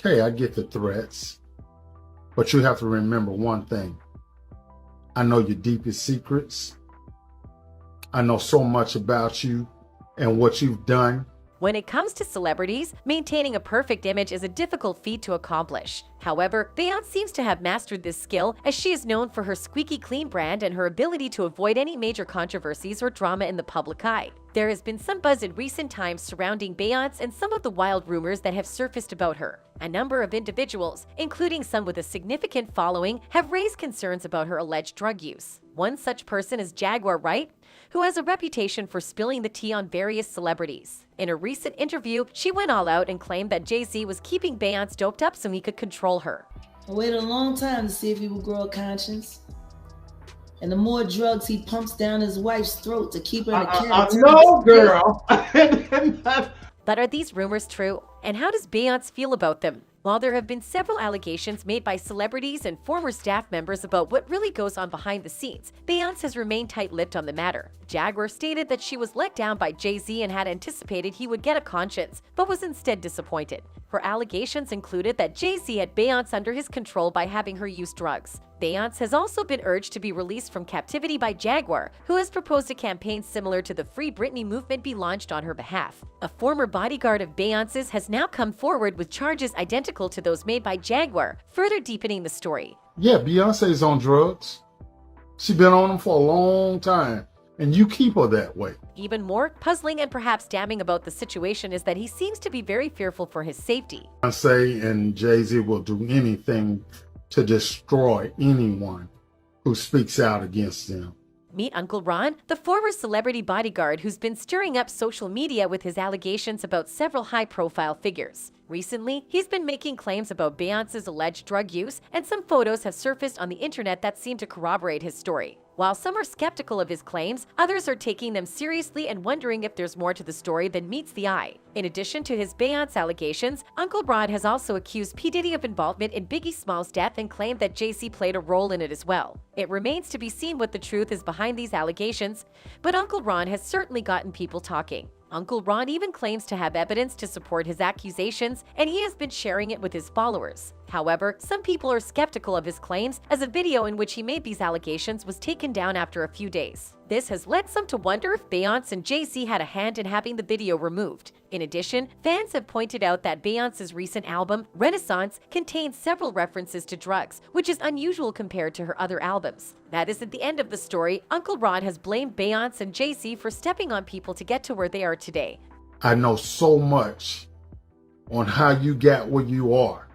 Okay, I get the threats, but you have to remember one thing. I know your deepest secrets. I know so much about you and what you've done. When it comes to celebrities, maintaining a perfect image is a difficult feat to accomplish. However, Beyonce seems to have mastered this skill, as she is known for her squeaky clean brand and her ability to avoid any major controversies or drama in the public eye. There has been some buzz in recent times surrounding Beyonce and some of the wild rumors that have surfaced about her. A number of individuals, including some with a significant following, have raised concerns about her alleged drug use. One such person is Jaguar Wright, who has a reputation for spilling the tea on various celebrities. In a recent interview, she went all out and claimed that Jay-Z was keeping Beyonce doped up so he could control her. I waited a long time to see if he would grow a conscience. And the more drugs he pumps down his wife's throat to keep her in a character. No, girl. But are these rumors true? And how does Beyonce feel about them? While there have been several allegations made by celebrities and former staff members about what really goes on behind the scenes, Beyonce has remained tight-lipped on the matter. Jaguar stated that she was let down by Jay-Z and had anticipated he would get a conscience, but was instead disappointed. Her allegations included that Jay-Z had Beyonce under his control by having her use drugs. Beyonce has also been urged to be released from captivity by Jaguar, who has proposed a campaign similar to the Free Britney movement be launched on her behalf. A former bodyguard of Beyonce's has now come forward with charges identical to those made by Jaguar, further deepening the story. Yeah, Beyonce's on drugs. She's been on them for a long time, and you keep her that way. Even more puzzling and perhaps damning about the situation is that he seems to be very fearful for his safety. Beyonce and Jay-Z will do anything to destroy anyone who speaks out against them. Meet Uncle Ron, the former celebrity bodyguard who's been stirring up social media with his allegations about several high-profile figures. Recently, he's been making claims about Beyonce's alleged drug use, and some photos have surfaced on the internet that seem to corroborate his story. While some are skeptical of his claims, others are taking them seriously and wondering if there's more to the story than meets the eye. In addition to his Beyonce allegations, Uncle Rod has also accused P. Diddy of involvement in Biggie Smalls' death and claimed that Jay-Z played a role in it as well. It remains to be seen what the truth is behind these allegations, but Uncle Ron has certainly gotten people talking. Uncle Ron even claims to have evidence to support his accusations, and he has been sharing it with his followers. However, some people are skeptical of his claims, as a video in which he made these allegations was taken down after a few days. This has led some to wonder if Beyonce and Jay-Z had a hand in having the video removed. In addition, fans have pointed out that Beyonce's recent album, Renaissance, contains several references to drugs, which is unusual compared to her other albums. That isn't the end of the story. Uncle Rod has blamed Beyonce and Jay-Z for stepping on people to get to where they are today. I know so much on how you got where you are,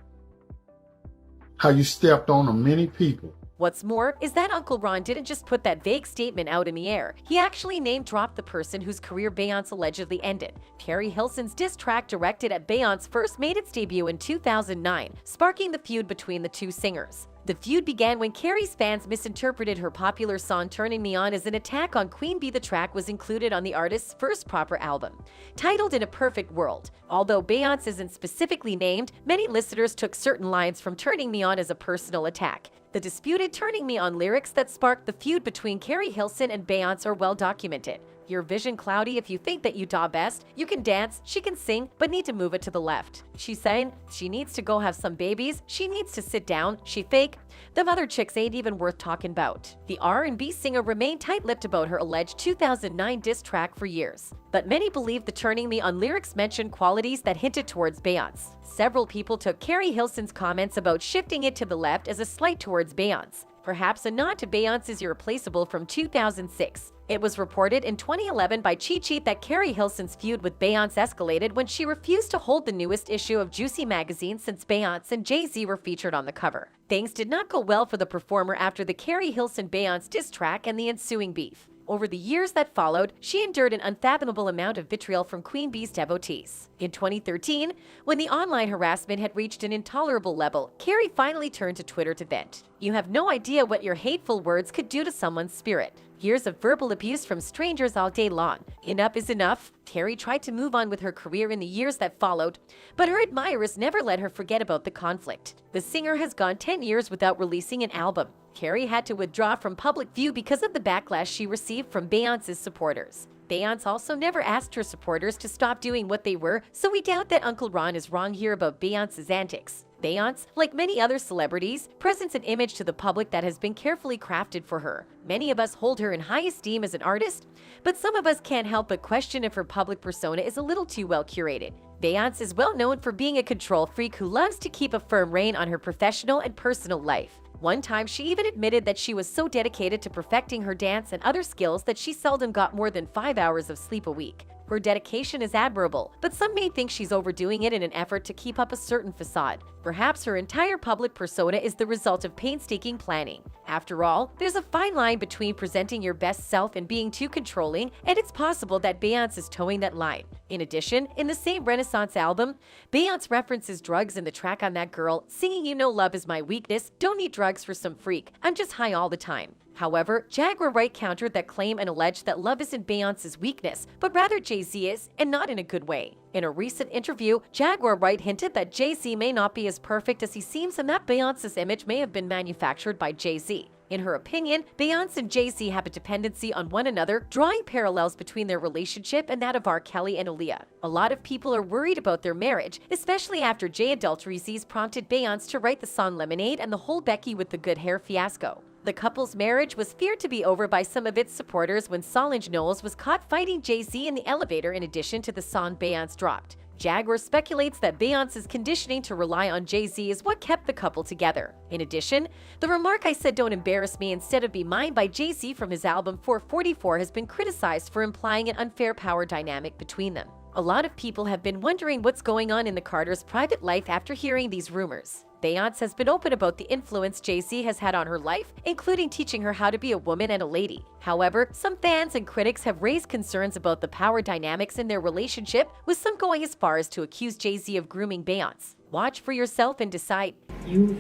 how you stepped on many people. What's more is that Uncle Ron didn't just put that vague statement out in the air. He actually name-dropped the person whose career Beyonce allegedly ended. Carrie Hilson's diss track directed at Beyonce first made its debut in 2009, sparking the feud between the two singers. The feud began when Carrie's fans misinterpreted her popular song Turning Me On as an attack on Queen Bee. The track was included on the artist's first proper album, titled In a Perfect World. Although Beyonce isn't specifically named, many listeners took certain lines from Turning Me On as a personal attack. The disputed Turning Me On lyrics that sparked the feud between Carrie Hilson and Beyonce are well documented. Your vision cloudy if you think that you da best. You can dance, she can sing, but need to move it to the left. She's saying she needs to go have some babies, she needs to sit down, she fake. Them other chicks ain't even worth talking about. The R&B singer remained tight-lipped about her alleged 2009 diss track for years. But many believe the Turning Me On lyrics mentioned qualities that hinted towards Beyonce. Several people took Carrie Hilson's comments about shifting it to the left as a slight towards Beyonce, perhaps a nod to Beyonce's Irreplaceable from 2006. It was reported in 2011 by Cheat Sheet that Carrie Hilson's feud with Beyonce escalated when she refused to hold the newest issue of Juicy magazine since Beyonce and Jay-Z were featured on the cover. Things did not go well for the performer after the Carrie Hilson-Beyonce diss track and the ensuing beef. Over the years that followed, she endured an unfathomable amount of vitriol from Queen Bee's devotees. In 2013, when the online harassment had reached an intolerable level, Carrie finally turned to Twitter to vent. You have no idea what your hateful words could do to someone's spirit. Years of verbal abuse from strangers all day long. Enough is enough. Carrie tried to move on with her career in the years that followed, but her admirers never let her forget about the conflict. The singer has gone 10 years without releasing an album. Carrie had to withdraw from public view because of the backlash she received from Beyonce's supporters. Beyonce also never asked her supporters to stop doing what they were, so we doubt that Uncle Ron is wrong here about Beyonce's antics. Beyonce, like many other celebrities, presents an image to the public that has been carefully crafted for her. Many of us hold her in high esteem as an artist, but some of us can't help but question if her public persona is a little too well curated. Beyonce is well known for being a control freak who loves to keep a firm rein on her professional and personal life. One time, she even admitted that she was so dedicated to perfecting her dance and other skills that she seldom got more than 5 hours of sleep a week. Her dedication is admirable, but some may think she's overdoing it in an effort to keep up a certain facade. Perhaps her entire public persona is the result of painstaking planning. After all, there's a fine line between presenting your best self and being too controlling, and it's possible that Beyonce is towing that line. In addition, in the same Renaissance album, Beyonce references drugs in the track On That Girl, singing "You Know Love Is My Weakness, Don't Need Drugs for Some Freak, I'm Just High All the Time." However, Jaguar Wright countered that claim and alleged that love isn't Beyonce's weakness, but rather Jay-Z is, and not in a good way. In a recent interview, Jaguar Wright hinted that Jay-Z may not be as perfect as he seems and that Beyonce's image may have been manufactured by Jay-Z. In her opinion, Beyonce and Jay-Z have a dependency on one another, drawing parallels between their relationship and that of R. Kelly and Aaliyah. A lot of people are worried about their marriage, especially after Jay adulteries prompted Beyonce to write the song Lemonade and the whole Becky with the good hair fiasco. The couple's marriage was feared to be over by some of its supporters when Solange Knowles was caught fighting Jay-Z in the elevator in addition to the song Beyonce dropped. Jaguar speculates that Beyonce's conditioning to rely on Jay-Z is what kept the couple together. In addition, the remark "I said don't embarrass me instead of be mine" by Jay-Z from his album 444 has been criticized for implying an unfair power dynamic between them. A lot of people have been wondering what's going on in the Carters' private life after hearing these rumors. Beyonce has been open about the influence Jay-Z has had on her life, including teaching her how to be a woman and a lady. However, some fans and critics have raised concerns about the power dynamics in their relationship, with some going as far as to accuse Jay-Z of grooming Beyonce. Watch for yourself and decide. You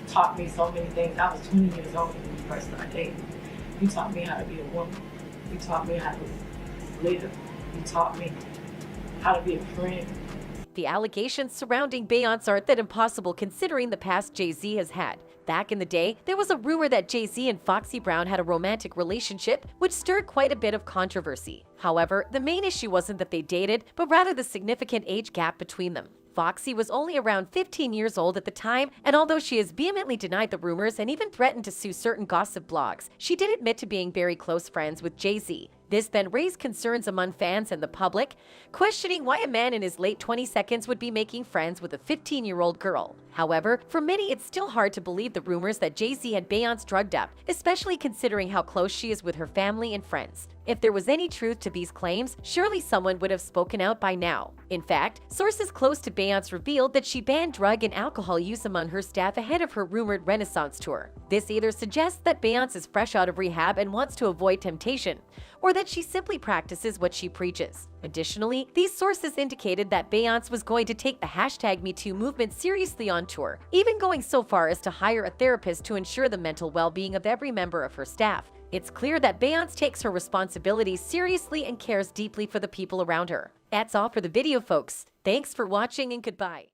taught me so many things. I was 20 years old when we first started dating. You taught me how to be a woman. You taught me how to live. You taught me how to be a friend. The allegations surrounding Beyonce aren't that impossible considering the past Jay-Z has had. Back in the day, there was a rumor that Jay-Z and Foxy Brown had a romantic relationship, which stirred quite a bit of controversy. However, the main issue wasn't that they dated, but rather the significant age gap between them. Foxy was only around 15 years old at the time, and although she has vehemently denied the rumors and even threatened to sue certain gossip blogs, she did admit to being very close friends with Jay-Z. This then raised concerns among fans and the public, questioning why a man in his late 22nd would be making friends with a 15-year-old girl. However, for many, it's still hard to believe the rumors that Jay-Z had Beyonce drugged up, especially considering how close she is with her family and friends. If there was any truth to these claims, surely someone would have spoken out by now. In fact, sources close to Beyonce revealed that she banned drug and alcohol use among her staff ahead of her rumored Renaissance tour. This either suggests that Beyonce is fresh out of rehab and wants to avoid temptation, or that she simply practices what she preaches. Additionally, these sources indicated that Beyonce was going to take the #MeToo movement seriously on tour, even going so far as to hire a therapist to ensure the mental well-being of every member of her staff. It's clear that Beyonce takes her responsibilities seriously and cares deeply for the people around her. That's all for the video, folks. Thanks for watching and goodbye.